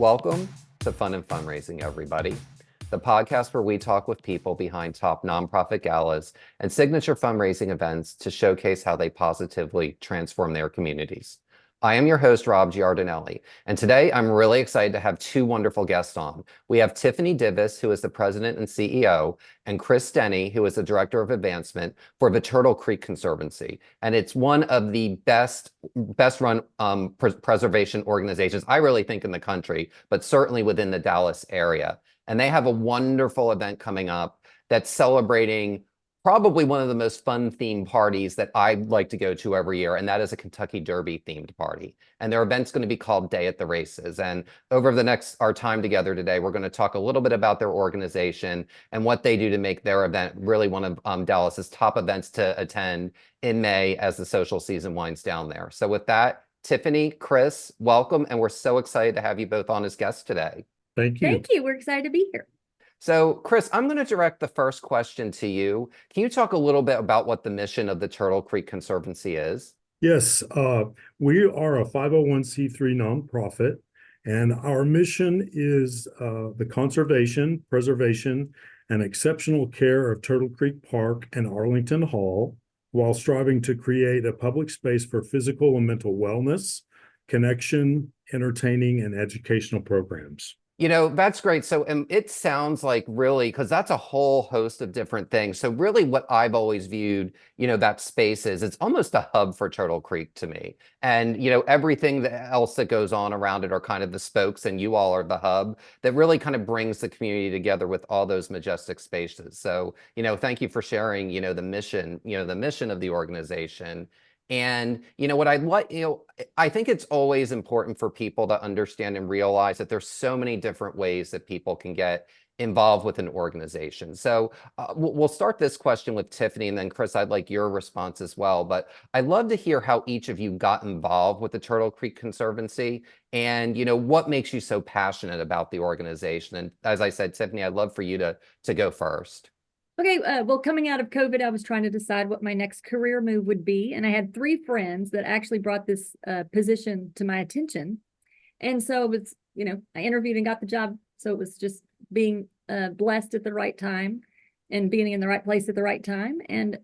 Welcome to Fun and Fundraising, everybody, the podcast where we talk with people behind top nonprofit galas and signature fundraising events to showcase how they positively transform their communities. I am your host, Rob Giardinelli, and today I'm really excited to have two wonderful guests on. We have Tiffany Divis, who is the president and CEO, and Chris Denney, who is the director of advancement for the Turtle Creek Conservancy. And it's one of the best run preservation organizations, I really think, in the country, but certainly within the Dallas area. And they have a wonderful event coming up that's celebrating probably one of the most fun themed parties that I like to go to every year, and that is a Kentucky Derby themed party. And their event's going to be called Day at the Races. And over our time together today, we're going to talk a little bit about their organization and what they do to make their event really one of Dallas's top events to attend in May as the social season winds down there. So with that, Tiffany, Chris, welcome, and we're so excited to have you both on as guests today. Thank you. Thank you. We're excited to be here. So, Chris, I'm going to direct the first question to you. Can you talk a little bit about what the mission of the Turtle Creek Conservancy is? Yes, we are a 501c3 nonprofit, and our mission is the conservation, preservation, and exceptional care of Turtle Creek Park and Arlington Hall, while striving to create a public space for physical and mental wellness, connection, entertaining, and educational programs. You know, that's great. So it sounds like really, because that's a whole host of different things. So really what I've always viewed, that space is, it's almost a hub for Turtle Creek to me. And, everything else that goes on around it are kind of the spokes, and you all are the hub that really kind of brings the community together with all those majestic spaces. So, thank you for sharing, the mission of the organization. And I think it's always important for people to understand and realize that there's so many different ways that people can get involved with an organization. So we'll start this question with Tiffany, and then Chris, I'd like your response as well. But I'd love to hear how each of you got involved with the Turtle Creek Conservancy, and what makes you so passionate about the organization. And as I said, Tiffany, I'd love for you to go first. Okay, well, coming out of COVID, I was trying to decide what my next career move would be. And I had three friends that actually brought this position to my attention. And so it was, I interviewed and got the job. So it was just being blessed at the right time and being in the right place at the right time. And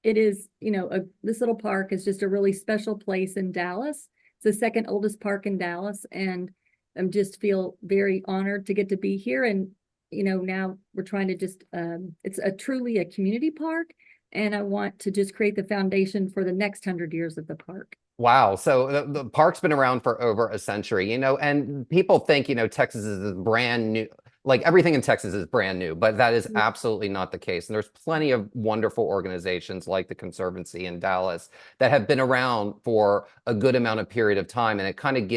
it is, this little park is just a really special place in Dallas. It's the second oldest park in Dallas. And I just feel very honored to get to be here. And now we're trying to just, it's truly a community park, and I want to just create the foundation for the next 100 years of the park. Wow. So the park's been around for over a century, and people think, Texas is brand new, like everything in Texas is brand new, but that is absolutely not the case. And there's plenty of wonderful organizations like the Conservancy in Dallas that have been around for a good amount of period of time. And it kind of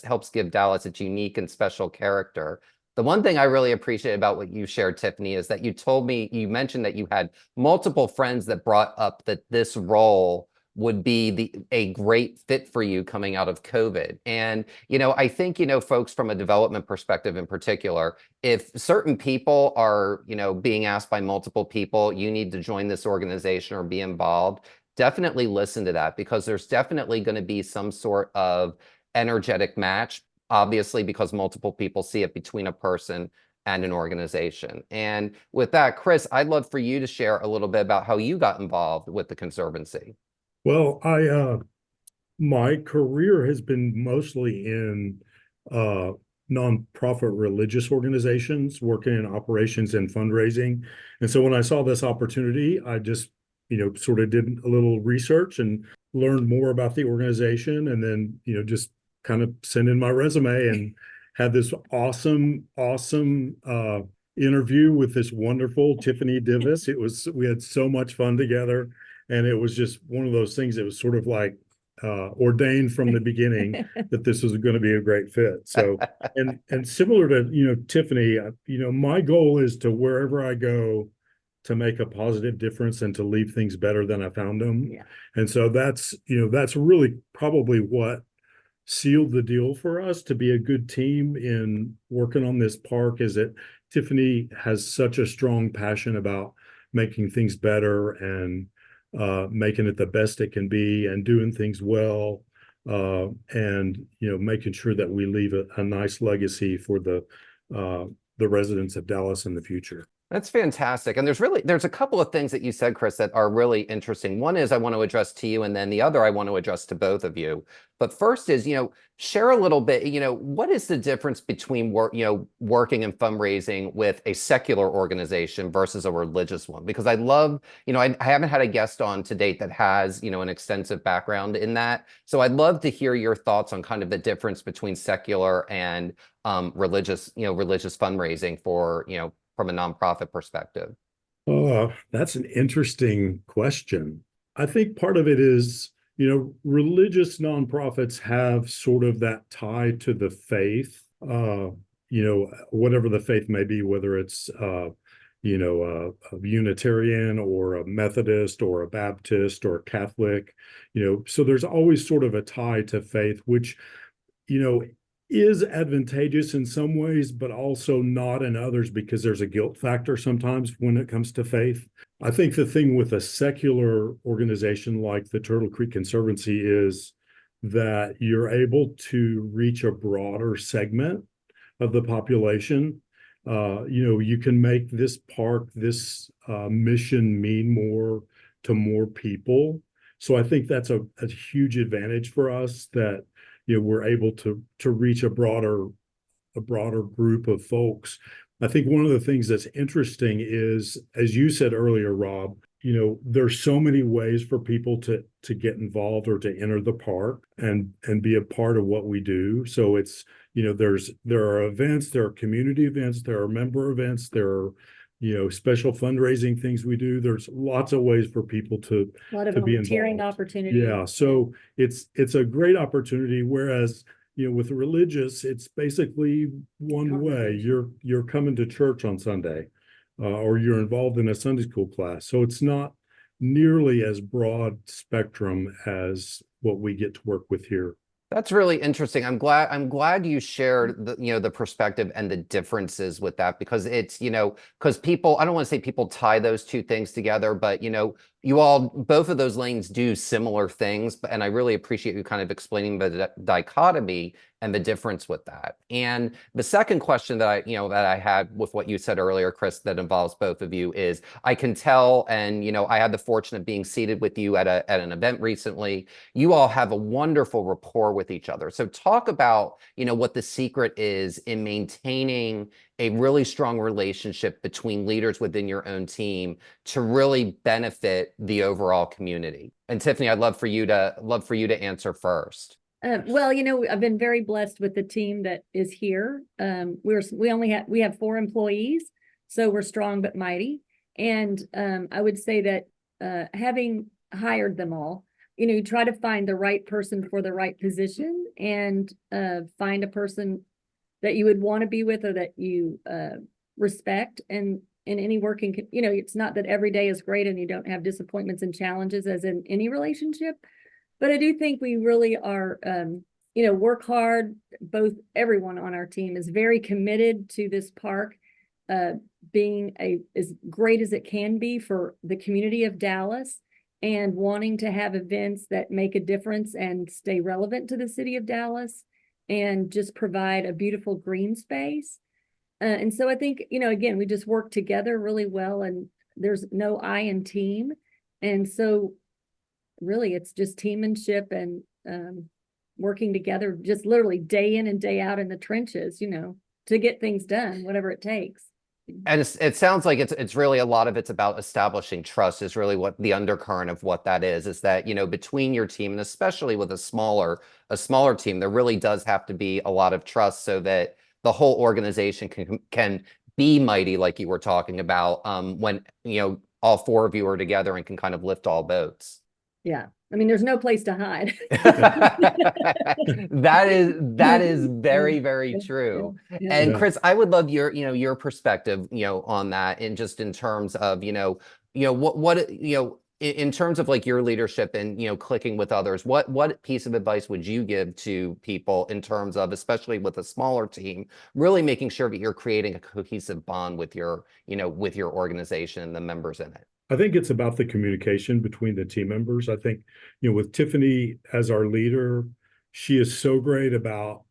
helps give Dallas its unique and special character. The one thing I really appreciate about what you shared, Tiffany, is that you mentioned that you had multiple friends that brought up that this role would be a great fit for you coming out of COVID. And, I think, folks from a development perspective in particular, if certain people are, being asked by multiple people, you need to join this organization or be involved, definitely listen to that, because there's definitely going to be some sort of energetic match, obviously, because multiple people see it between a person and an organization. And with that, Chris, I'd love for you to share a little bit about how you got involved with the Conservancy. Well, my career has been mostly in nonprofit religious organizations, working in operations and fundraising. And so when I saw this opportunity, I just, sort of did a little research and learned more about the organization, and then, just kind of sent in my resume and had this awesome interview with this wonderful Tiffany Divis. We had so much fun together, and it was just one of those things that was sort of like ordained from the beginning that this was going to be a great fit. So, and similar to, Tiffany, my goal is to, wherever I go, to make a positive difference and to leave things better than I found them. Yeah. And so that's really probably what sealed the deal for us to be a good team in working on this park, is that Tiffany has such a strong passion about making things better and making it the best it can be and doing things well. and making sure that we leave a nice legacy for the residents of Dallas in the future. That's fantastic. And there's a couple of things that you said, Chris, that are really interesting. One is I want to address to you, and then the other I want to address to both of you. But first is, share a little bit, what is the difference between working and fundraising with a secular organization versus a religious one? Because I love, I haven't had a guest on to date that has, an extensive background in that. So I'd love to hear your thoughts on kind of the difference between secular and religious fundraising for, from a nonprofit perspective. That's an interesting question. I think part of it is, religious nonprofits have sort of that tie to the faith, whatever the faith may be, whether it's, a Unitarian or a Methodist or a Baptist or a Catholic, so there's always sort of a tie to faith, which, is advantageous in some ways, but also not in others, because there's a guilt factor sometimes when it comes to faith. I think the thing with a secular organization like the Turtle Creek Conservancy is that you're able to reach a broader segment of the population. You can make this park, this mission mean more to more people. So I think that's a huge advantage for us, that we're able to reach a broader group of folks. I think one of the things that's interesting is, as you said earlier, Rob, there's so many ways for people to get involved or to enter the park and be a part of what we do. So it's, there are events, there are community events, there are member events, there are special fundraising things we do. There's lots of ways for people to A lot of be volunteering involved. opportunities. Yeah, so it's a great opportunity. Whereas with religious, it's basically one way. You're coming to church on Sunday, or you're involved in a Sunday school class. So it's not nearly as broad spectrum as what we get to work with here. That's really interesting. I'm glad you shared the perspective and the differences with that, because it's, because people, I don't want to say people tie those two things together, but both of those lanes do similar things. And I really appreciate you kind of explaining the dichotomy and the difference with that. And the second question that I had with what you said earlier, Chris, that involves both of you, is I can tell, and I had the fortune of being seated with you at an event recently. You all have a wonderful rapport with each other. So talk about, what the secret is in maintaining a really strong relationship between leaders within your own team to really benefit the overall community. And Tiffany, I'd love for you to answer first. Well, I've been very blessed with the team that is here. We have 4 employees, so we're strong but mighty. And I would say that having hired them all, you try to find the right person for the right position, and find a person that you would want to be with, or that you respect. And in any working, it's not that every day is great and you don't have disappointments and challenges, as in any relationship. But I do think we really are, work hard. Everyone on our team is very committed to this park being as great as it can be for the community of Dallas, and wanting to have events that make a difference and stay relevant to the city of Dallas, and just provide a beautiful green space. And so I think, again, we just work together really well, and there's no I in team. And so really it's just teammanship and working together, just literally day in and day out in the trenches, to get things done, whatever it takes. And it sounds like it's really, a lot of it's about establishing trust is really what the undercurrent of what that is that, between your team, and especially with a smaller team, there really does have to be a lot of trust, so that the whole organization can be mighty, like you were talking about, when, all 4 of you are together and can kind of lift all boats. Yeah. I mean, there's no place to hide. That is very, very true. Yeah. And Chris, I would love your perspective, on that, and just in terms of, what in terms of like your leadership and, clicking with others, what piece of advice would you give to people in terms of, especially with a smaller team, really making sure that you're creating a cohesive bond with your organization and the members in it? I think it's about the communication between the team members. I think, with Tiffany as our leader, she is so great about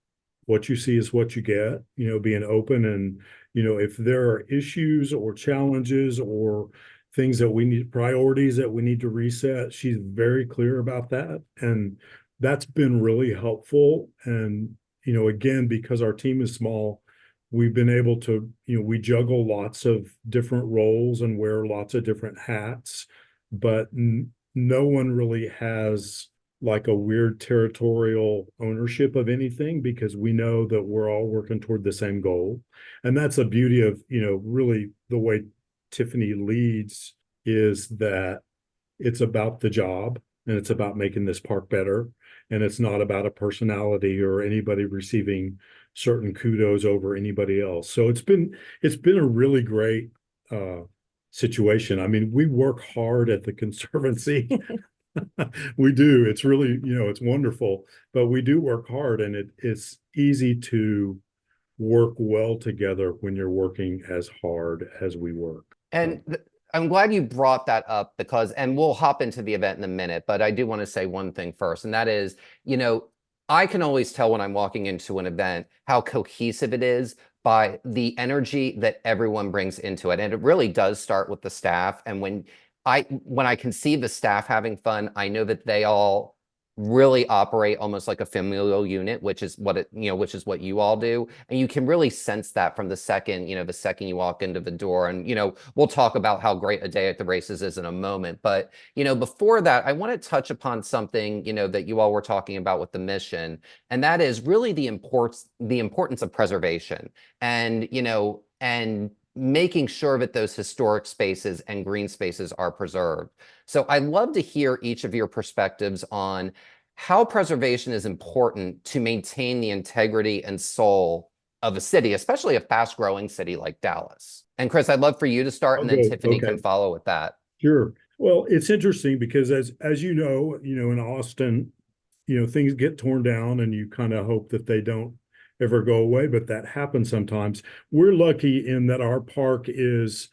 what you see is what you get, being open. And, if there are issues or challenges or things that we need, priorities that we need to reset, she's very clear about that. And that's been really helpful. And, again, because our team is small, we've been able to, we juggle lots of different roles and wear lots of different hats, but no one really has like a weird territorial ownership of anything, because we know that we're all working toward the same goal. And that's the beauty of, really the way Tiffany leads, is that it's about the job and it's about making this park better. And it's not about a personality or anybody receiving certain kudos over anybody else. So it's been a really great situation. I mean, we work hard at the Conservancy. We do. It's really, it's wonderful, but we do work hard, and it's easy to work well together when you're working as hard as we work. And I'm glad you brought that up, because, and we'll hop into the event in a minute, but I do want to say one thing first, and that is, I can always tell when I'm walking into an event how cohesive it is by the energy that everyone brings into it. And it really does start with the staff. And when I can see the staff having fun, I know that they all really operate almost like a familial unit, which is what what you all do. And you can really sense that from the second you walk into the door. And, we'll talk about how great a day at the races is in a moment. But, before that, I want to touch upon something, that you all were talking about with the mission. And that is really the importance of preservation and, and making sure that those historic spaces and green spaces are preserved. So I'd love to hear each of your perspectives on how preservation is important to maintain the integrity and soul of a city, especially a fast-growing city like Dallas. And Chris, I'd love for you to start, and then Tiffany can follow with that. Sure. Well, it's interesting because as you know, in Austin, things get torn down and you kind of hope that they don't ever go away, but that happens sometimes. We're lucky in that our park is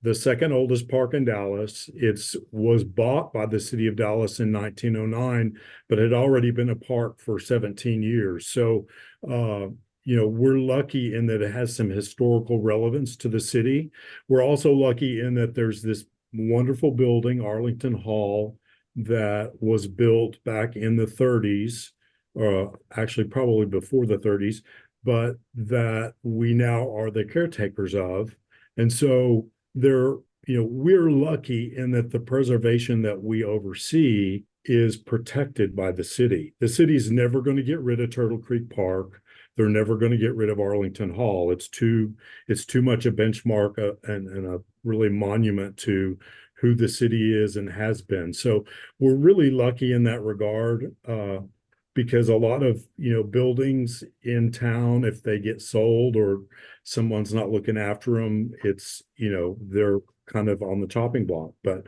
the second oldest park in Dallas. It was bought by the city of Dallas in 1909, but had already been a park for 17 years. So, we're lucky in that it has some historical relevance to the city. We're also lucky in that there's this wonderful building, Arlington Hall, that was built back in the 30s. Actually probably before the 30s, but that we now are the caretakers of. And so we're lucky in that the preservation that we oversee is protected by the city. The city's never going to get rid of Turtle Creek Park. They're never going to get rid of Arlington Hall. It's too much a benchmark and a really monument to who the city is and has been. So we're really lucky in that regard. Because a lot of, buildings in town, if they get sold or someone's not looking after them, it's, they're kind of on the chopping block. But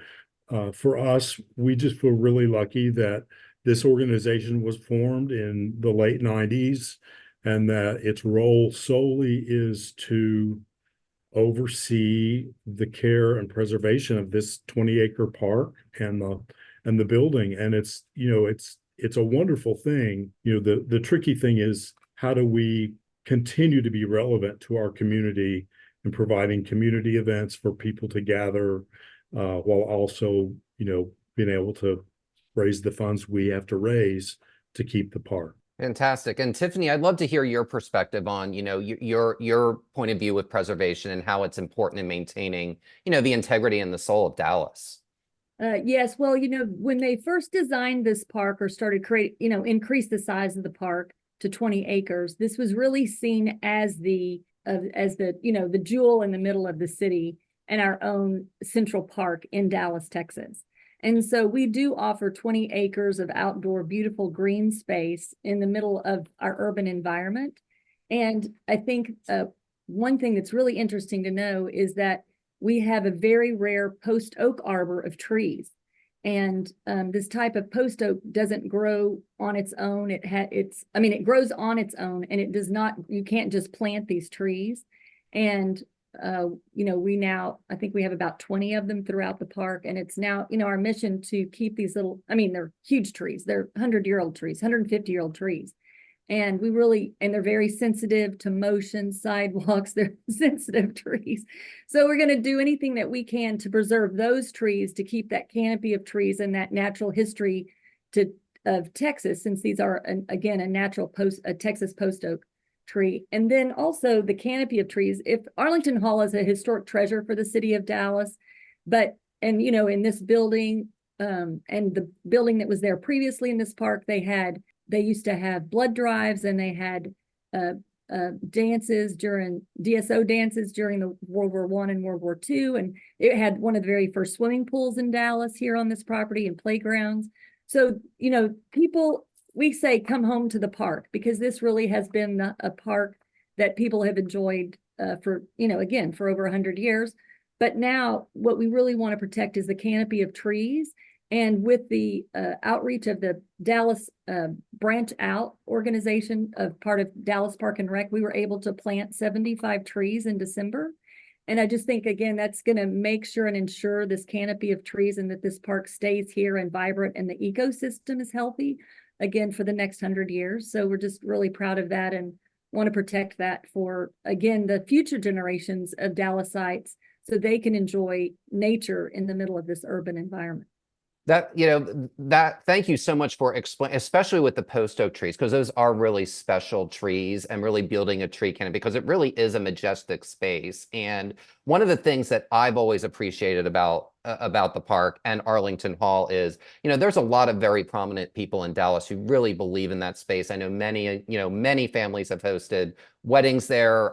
for us, we just feel really lucky that this organization was formed in the late 90s and that its role solely is to oversee the care and preservation of this 20-acre park and the building. And it's a wonderful thing. The tricky thing is, how do we continue to be relevant to our community and providing community events for people to gather, while also, being able to raise the funds we have to raise to keep the park. Fantastic. And Tiffany, I'd love to hear your perspective on, your point of view with preservation and how it's important in maintaining, the integrity and the soul of Dallas. Yes, well, when they first designed this park or started increase the size of the park to 20 acres, this was really seen as the jewel in the middle of the city and our own central park in Dallas, Texas. And so we do offer 20 acres of outdoor beautiful green space in the middle of our urban environment. And I think one thing that's really interesting to know is that we have a very rare post oak arbor of trees. And this type of post oak doesn't grow on its own. It grows on its own, and it does not, you can't just plant these trees. And we now, I think we have about 20 of them throughout the park. And it's now, our mission to keep these little, they're huge trees. They're 100-year-old trees, 150-year-old trees. And they're very sensitive to motion, sidewalks, they're sensitive trees. So we're going to do anything that we can to preserve those trees, to keep that canopy of trees and that natural history of Texas, since these are, again, a Texas post oak tree. And then also the canopy of trees. If Arlington Hall is a historic treasure for the city of Dallas, in this building, and the building that was there previously in this park, they used to have blood drives, and they had dances during DSO dances during the World War I and World War II. And it had one of the very first swimming pools in Dallas here on this property, and playgrounds. So, people, we say, come home to the park, because this really has been a park that people have enjoyed for over 100 years. But now what we really want to protect is the canopy of trees. And with the outreach of the Dallas Branch Out organization, of part of Dallas Park and Rec, we were able to plant 75 trees in December. And I just think, again, that's going to make sure and ensure this canopy of trees, and that this park stays here and vibrant, and the ecosystem is healthy, again, for the next 100 years. So we're just really proud of that, and want to protect that for, again, the future generations of Dallasites, so they can enjoy nature in the middle of this urban environment. Thank you so much for explaining, especially with the post oak trees, because those are really special trees, and really building a tree canopy, because it really is a majestic space. And one of the things that I've always appreciated about the park and Arlington Hall is, there's a lot of very prominent people in Dallas who really believe in that space. I know many families have hosted weddings there.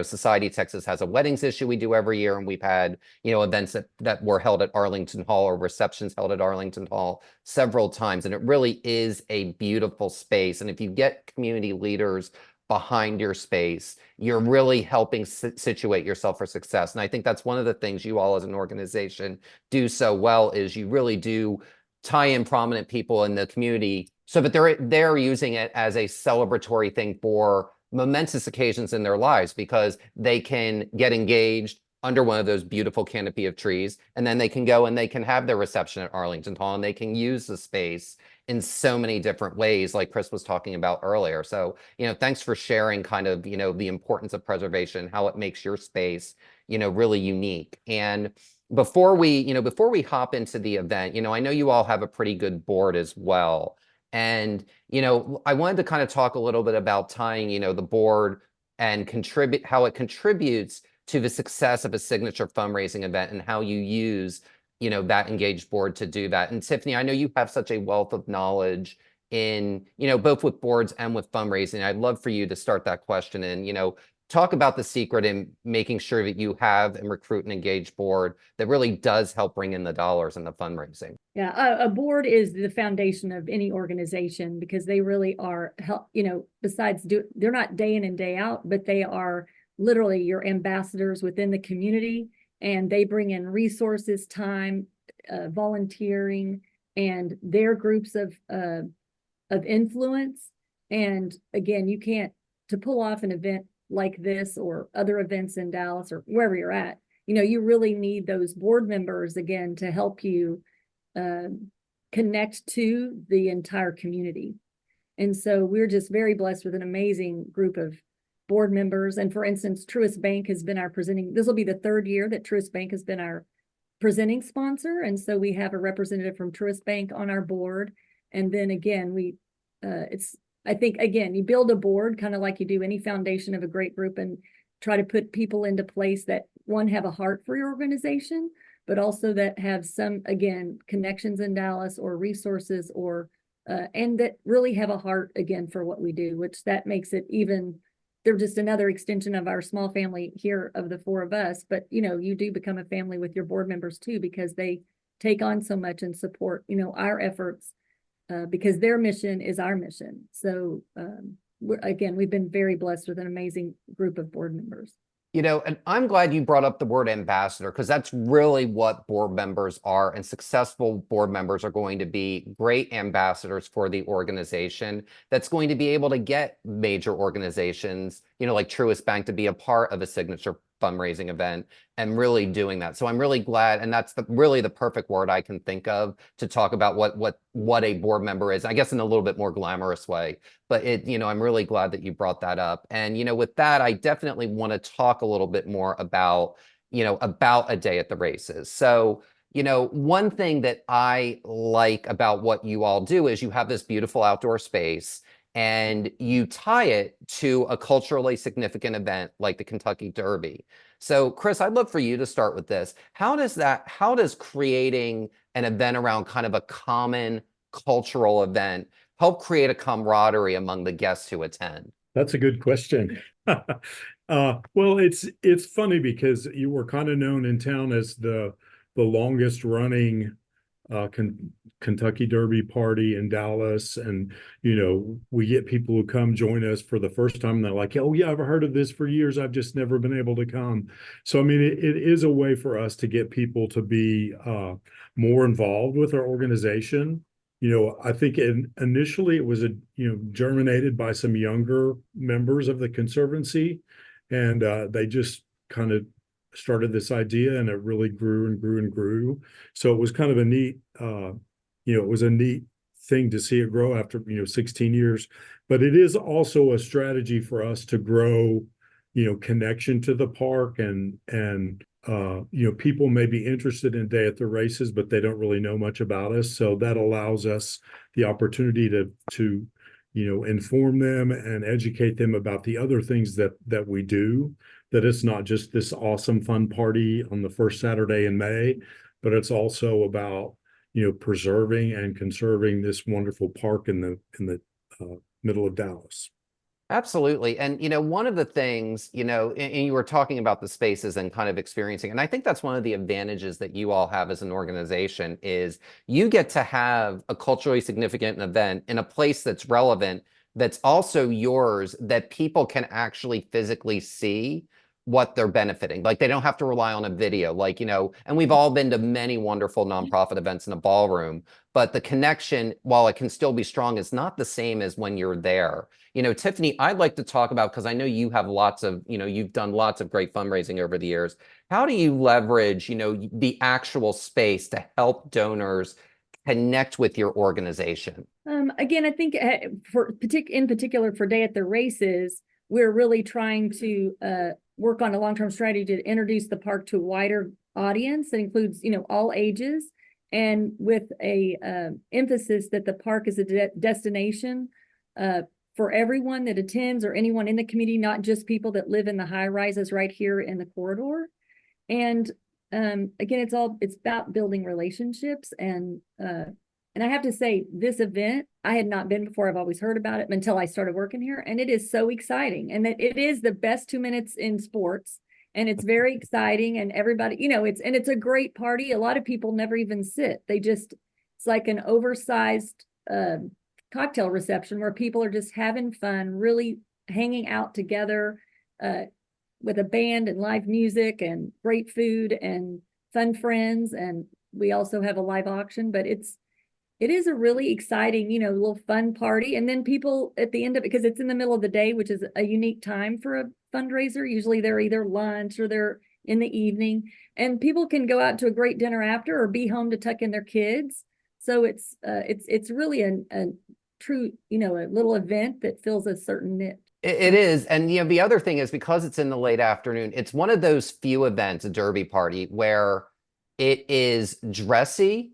Society Texas has a weddings issue we do every year, and we've had, events that were held at Arlington Hall, or receptions held at Arlington Hall several times. And it really is a beautiful space. And if you get community leaders behind your space, you're really helping situate yourself for success. And I think that's one of the things you all as an organization do so well, is you really do tie in prominent people in the community, so that they're using it as a celebratory thing for momentous occasions in their lives, because they can get engaged under one of those beautiful canopy of trees, and then they can go and they can have their reception at Arlington Hall, and they can use the space in so many different ways, like Chris was talking about earlier. So, thanks for sharing kind of, the importance of preservation, how it makes your space, really unique. And before we hop into the event, I know you all have a pretty good board as well. And, I wanted to kind of talk a little bit about tying, the board and how it contributes to the success of a signature fundraising event, and how you use, that engaged board to do that. And Tiffany, I know you have such a wealth of knowledge in, both with boards and with fundraising. I'd love for you to start that question and, talk about the secret in making sure that you have and recruit an engaged board that really does help bring in the dollars and the fundraising. Yeah, a board is the foundation of any organization, because they really are they're not day in and day out, but they are literally your ambassadors within the community, and they bring in resources, time, volunteering, and their groups of influence. And again, you can't, to pull off an event like this or other events in Dallas or wherever you're at, you really need those board members, again, to help you connect to the entire community. And so we're just very blessed with an amazing group of board members. And for instance, Truist Bank has been this will be the third year that Truist Bank has been our presenting sponsor. And so we have a representative from Truist Bank on our board. And then again, I think, again, you build a board kind of like you do any foundation of a great group, and try to put people into place that, one, have a heart for your organization, but also that have some, again, connections in Dallas or resources, or and that really have a heart, again, for what we do, which that makes it even, they're just another extension of our small family here of the four of us. But, you do become a family with your board members too, because they take on so much and support, our efforts. Because their mission is our mission. So we've been very blessed with an amazing group of board members. And I'm glad you brought up the word ambassador, because that's really what board members are. And successful board members are going to be great ambassadors for the organization, that's going to be able to get major organizations, like Truist Bank, to be a part of a signature fundraising event and really doing that. So I'm really glad, and that's really the perfect word I can think of to talk about what a board member is, I guess in a little bit more glamorous way. But I'm really glad that you brought that up. And, with that, I definitely want to talk a little bit more about a day at the races. So, one thing that I like about what you all do is you have this beautiful outdoor space and you tie it to a culturally significant event like the Kentucky Derby. So, Chris, I'd love for you to start with this. How does creating an event around kind of a common cultural event help create a camaraderie among the guests who attend? That's a good question. Well, it's funny because you were kind of known in town as the longest running Kentucky Derby party in Dallas, and we get people who come join us for the first time and they're like, oh yeah, I've heard of this for years, I've just never been able to come. So I mean, it is a way for us to get people to be more involved with our organization. I think initially it was germinated by some younger members of the Conservancy, and they just kind of started this idea, and it really grew and grew and grew. So it was kind of a neat, it was a neat thing to see it grow after 16 years. But it is also a strategy for us to grow, connection to the park, and people may be interested in Day at the Races, but they don't really know much about us. So that allows us the opportunity to inform them and educate them about the other things that we do, that it's not just this awesome fun party on the first Saturday in May, but it's also about, preserving and conserving this wonderful park in the middle of Dallas. Absolutely. And, one of the things, and you were talking about the spaces and kind of experiencing, and I think that's one of the advantages that you all have as an organization is you get to have a culturally significant event in a place that's relevant, that's also yours, that people can actually physically see what they're benefiting. Like they don't have to rely on a video, and we've all been to many wonderful nonprofit events in a ballroom, but the connection, while it can still be strong, is not the same as when you're there. Tiffany, I'd like to talk about, because I know you have you've done lots of great fundraising over the years. How do you leverage, the actual space to help donors connect with your organization? Again, I think in particular for Day at the Races, we're really trying to work on a long-term strategy to introduce the park to a wider audience that includes, all ages, and with a emphasis that the park is a destination for everyone that attends or anyone in the community, not just people that live in the high rises right here in the corridor. And again, it's about building relationships, and I have to say, this event, I had not been before. I've always heard about it until I started working here. And it is so exciting. And that it is the best 2 minutes in sports. And it's very exciting. And everybody, it's a great party. A lot of people never even sit. It's like an oversized cocktail reception where people are just having fun, really hanging out together with a band and live music and great food and fun friends. And we also have a live auction, but it is a really exciting, little fun party. And then people at the end of it, because it's in the middle of the day, which is a unique time for a fundraiser. Usually they're either lunch or they're in the evening, and people can go out to a great dinner after or be home to tuck in their kids. So it's really a true, a little event that fills a certain niche. It is. And, the other thing is, because it's in the late afternoon, it's one of those few events, a derby party, where it is dressy,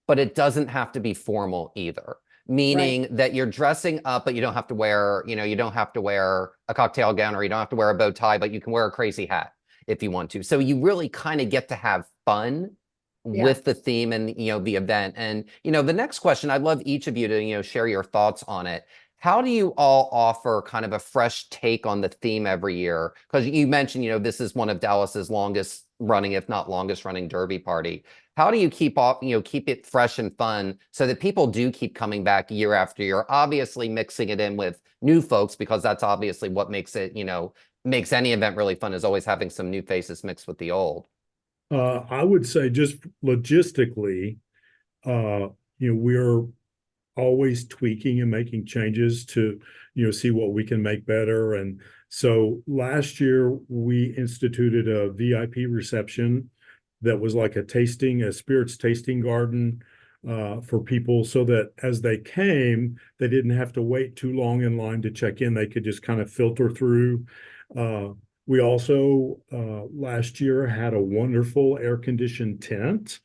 but it doesn't have to be formal either. Meaning that you're dressing up, but you don't have to wear, you don't have to wear a cocktail gown, or you don't have to wear a bow tie, but you can wear a crazy hat if you want to. So you really kind of get to have fun with the theme and, the event. And, the next question, I'd love each of you to, share your thoughts on it. How do you all offer kind of a fresh take on the theme every year? Because you mentioned, this is one of Dallas's longest running, if not longest running derby party. How do you keep it fresh and fun so that people do keep coming back year after year? Obviously mixing it in with new folks, because that's obviously what makes it, makes any event really fun, is always having some new faces mixed with the old. I would say just logistically, we're always tweaking and making changes to, see what we can make better. And so last year we instituted a VIP reception that was like a spirits tasting garden for people, so that as they came, they didn't have to wait too long in line to check in. They could just kind of filter through. We also last year had a wonderful air-conditioned tent,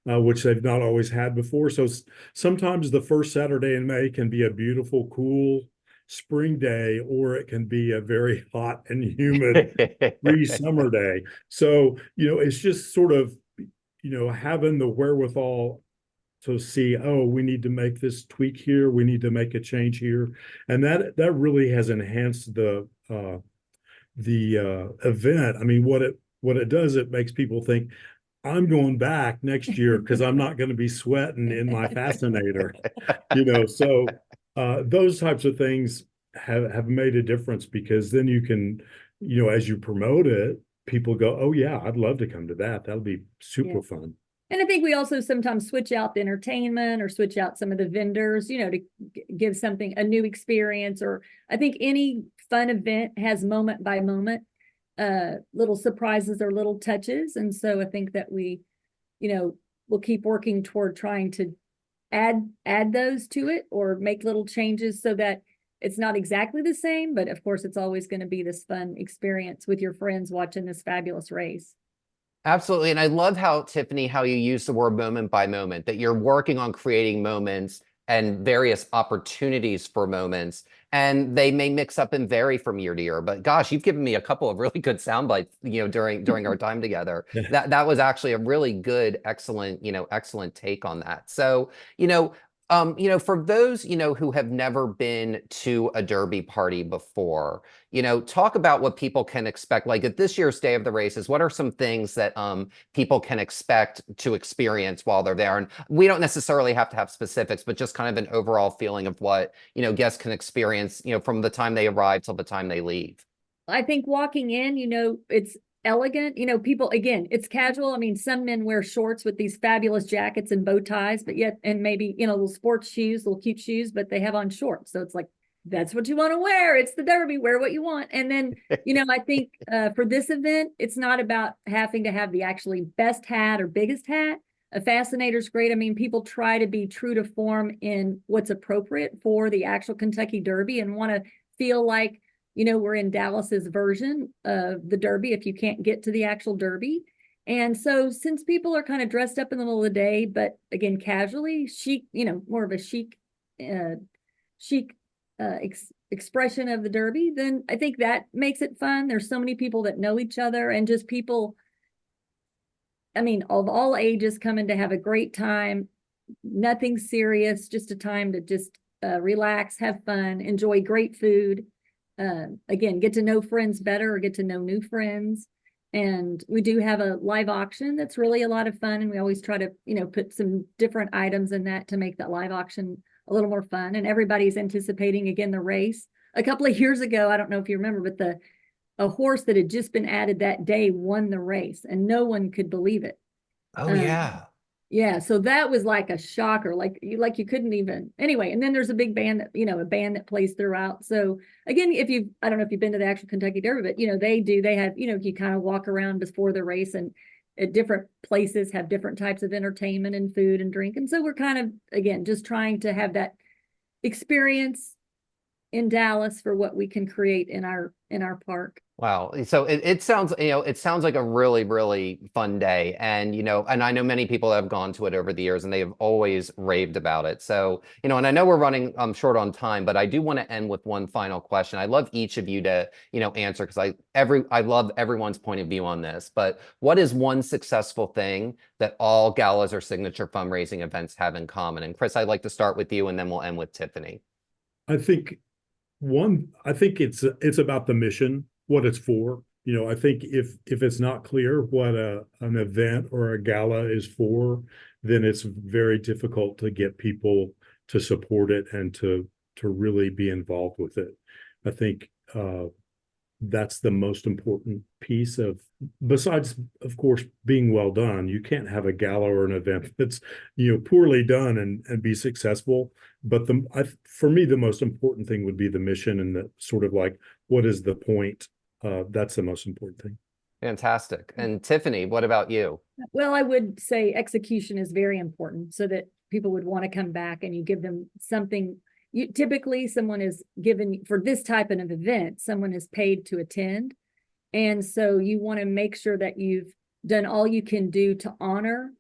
which they've not always had before. So sometimes the first Saturday in May can be a beautiful, cool spring day, or it can be a very hot and humid summer day. So, it's just sort of, having the wherewithal to see, oh, we need to make this tweak here, we need to make a change here. And that really has enhanced the event. I mean, what it does, it makes people think, I'm going back next year because I'm not going to be sweating in my fascinator, So those types of things have made a difference, because then you can, as you promote it, people go, oh yeah, I'd love to come to that. That'll be super fun. And I think we also sometimes switch out the entertainment or switch out some of the vendors, to give something a new experience. Or I think any fun event has moment by moment little surprises or little touches. And so I think that we, we'll keep working toward trying to add those to it, or make little changes so that it's not exactly the same, but of course it's always going to be this fun experience with your friends watching this fabulous race. Absolutely. And I love how, Tiffany, how you use the word moment by moment, that you're working on creating moments and various opportunities for moments, and they may mix up and vary from year to year. But gosh, you've given me a couple of really good sound bites, during our time together. That was actually a really good, excellent take on that. So, for those, who have never been to a Derby party before, talk about what people can expect. Like at this year's Day of the Races, what are some things that people can expect to experience while they're there? And we don't necessarily have to have specifics, but just kind of an overall feeling of what, guests can experience, from the time they arrive till the time they leave. I think walking in, it's elegant. People, again, it's casual. I mean, some men wear shorts with these fabulous jackets and bow ties, but yet, and maybe, little sports shoes, little cute shoes, but they have on shorts. So it's like, that's what you want to wear. It's the Derby, wear what you want. And then, I think for this event, it's not about having to have the actually best hat or biggest hat. A fascinator's great. I mean, people try to be true to form in what's appropriate for the actual Kentucky Derby, and want to feel like, we're in Dallas's version of the Derby if you can't get to the actual Derby. And so since people are kind of dressed up in the middle of the day, but again, casually, chic, more of a chic expression of the Derby, then I think that makes it fun. There's so many people that know each other, and just people, I mean, of all ages, coming to have a great time. Nothing serious, just a time to just relax, have fun, enjoy great food. Again, get to know friends better, or get to know new friends. And we do have a live auction that's really a lot of fun, and we always try to put some different items in that to make that live auction a little more fun. And everybody's anticipating, again, the race. A couple of years ago, I don't know if you remember, but a horse that had just been added that day won the race, and no one could believe it. Oh yeah. Yeah, so that was like a shocker, like you couldn't even, anyway. And then there's a big band that, a band that plays throughout. So again, I don't know if you've been to the actual Kentucky Derby, but they have, you kind of walk around before the race, and at different places have different types of entertainment and food and drink. And so we're kind of, again, just trying to have that experience in Dallas for what we can create in our park. Wow. So it sounds, it sounds like a really, really fun day. And, and I know many people that have gone to it over the years, and they have always raved about it. So, and I know we're running short on time, but I do want to end with one final question. I love each of you to, answer, because I love everyone's point of view on this. But what is one successful thing that all galas or signature fundraising events have in common? And Chris, I'd like to start with you, and then we'll end with Tiffany. I think it's about the mission, what it's for. I think if it's not clear what an event or a gala is for, then it's very difficult to get people to support it and to really be involved with it. I think that's the most important piece of, besides, of course, being well done. You can't have a gala or an event that's, poorly done and be successful. But for me, the most important thing would be the mission and the sort of like, what is the point? That's the most important thing. Fantastic. And Tiffany, what about you? Well, I would say execution is very important so that people would want to come back, and you give them something. Typically someone is given for this type of event, someone is paid to attend. And so you want to make sure that you've done all you can do to honor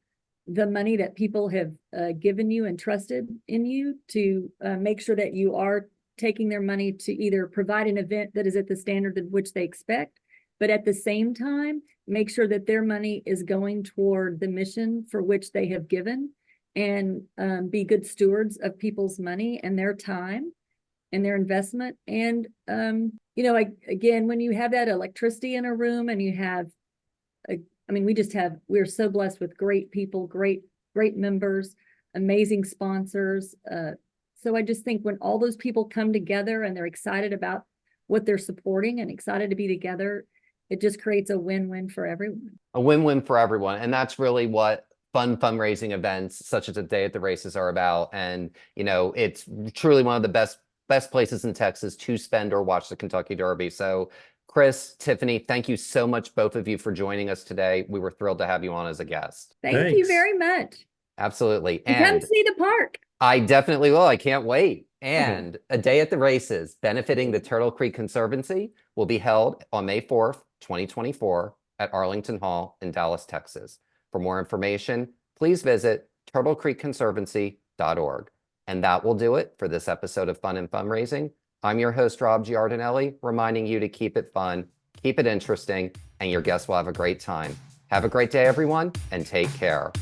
the money that people have given you and trusted in you, to make sure that you are taking their money to either provide an event that is at the standard of which they expect, but at the same time, make sure that their money is going toward the mission for which they have given, and be good stewards of people's money and their time and their investment. And, again, when you have that electricity in a room and you have, we're so blessed with great people, great members, amazing sponsors. So I just think when all those people come together and they're excited about what they're supporting and excited to be together, it just creates a win-win for everyone. A win-win for everyone. And that's really what fundraising events such as a day at the races are about. And, it's truly one of the best places in Texas to spend or watch the Kentucky Derby. So Chris, Tiffany, thank you so much, both of you, for joining us today. We were thrilled to have you on as a guest. Thank you very much. Absolutely. And come see the park. I definitely will. I can't wait. And a day at the races benefiting the Turtle Creek Conservancy will be held on May 4th, 2024 at Arlington Hall in Dallas, Texas. For more information, please visit turtlecreekconservancy.org. And that will do it for this episode of Fun and Fundraising. I'm your host, Rob Giardinelli, reminding you to keep it fun, keep it interesting, and your guests will have a great time. Have a great day, everyone, and take care.